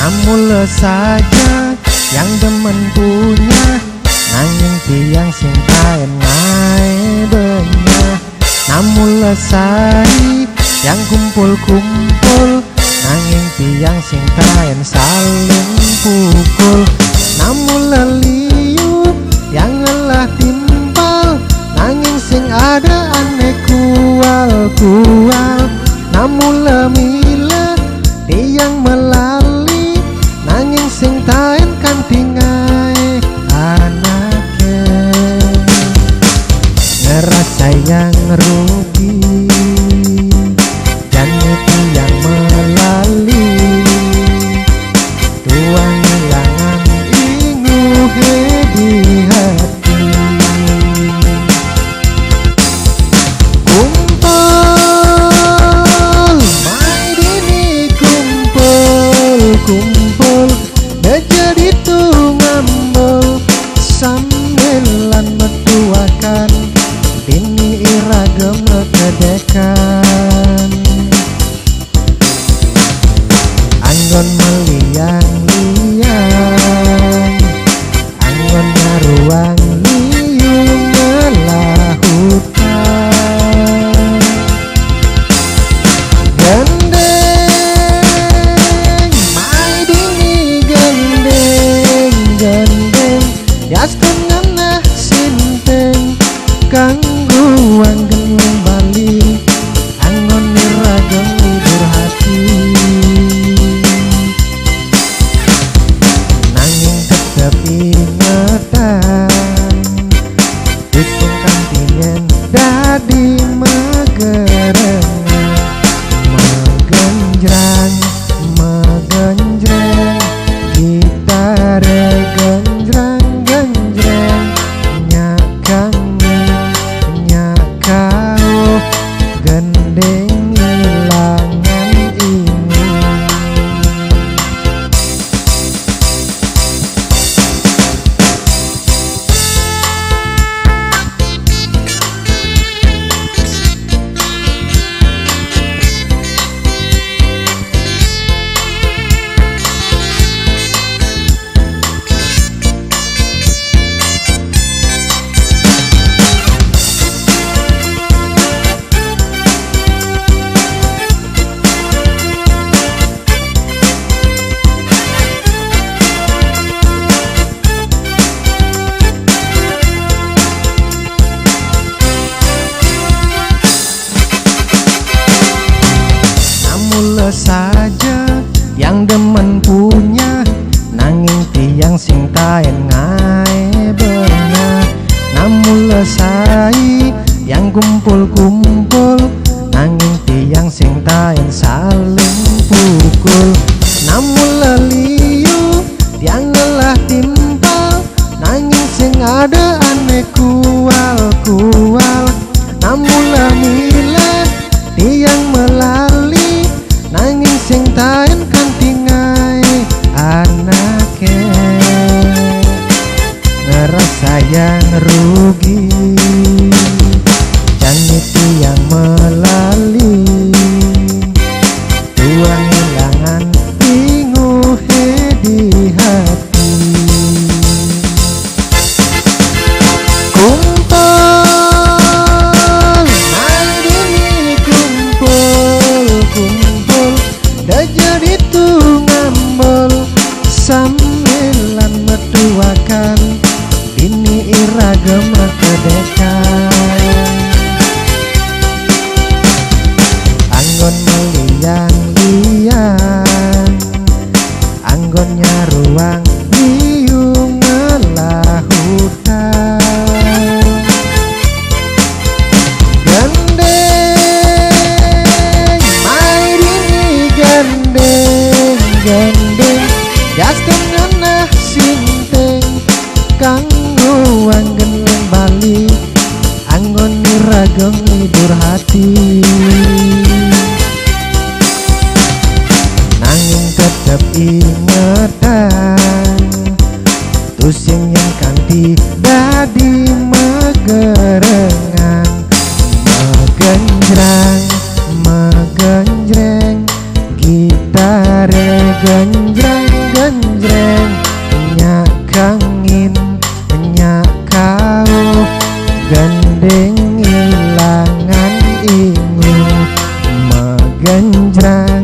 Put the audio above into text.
Mula saja yang demen punya, nanging tiang sing kaen ngae benya. Mula sai yang kumpul-kumpul, nanging tiang sing kaen saling pukul. Mula liu yang ngelah timpal, nanging sing ada aneh kual-kual. Mula milet tiang melali, nanging sing taen kantingai anake. Ngerasa yang rugi dan itu yang melali, tuang hilangan inguhe di hati. Kumpul main ini kumpul, dah jadi tuh ngambul sambilan metuakan ini iragam kedekan. Anggon meliang-liang, anggonnya ruang liung ngelah hutan. Gendeng main ini gendeng, yaskan nganah sinteng kanggu anggen bali, anggon niragam libur hati. Nanging tetep ingetan, usung kantingen dadi megerengan. Megenjreng, gitar genjreng, nyakau gendeng ilangan ini. Mula saja yang demen punya, nanging tiang sing taen ngae benyah. Mula sai yang kumpul-kumpul, nanging tiang sing taen saling pukul. Mula liu yang ngelah timpal, nanging sing ada aneh kual-kual. Mula milet tiang melali, nanging sing taen kantingai anake. Ngerasa yang rugi dan itu yang melali, tuang hilangan inguhe di hati. Kumpul main ini kumpul, dah jadi tuh ngambul sambilan metuakan ini iragam kedekan. Anggon meliang-liang, anggonnya ruang liung ngelah hutan. Gendeng main ini gendeng, yaskan nganah sinteng kanggu anggen bali, anggon niragam libur hati. Nanging tetep ingetan, tusing yang kanti dadi megerengan. Megenjreng, gitar genjreng, angin nyak kau gandeng ilangan ingin magenjra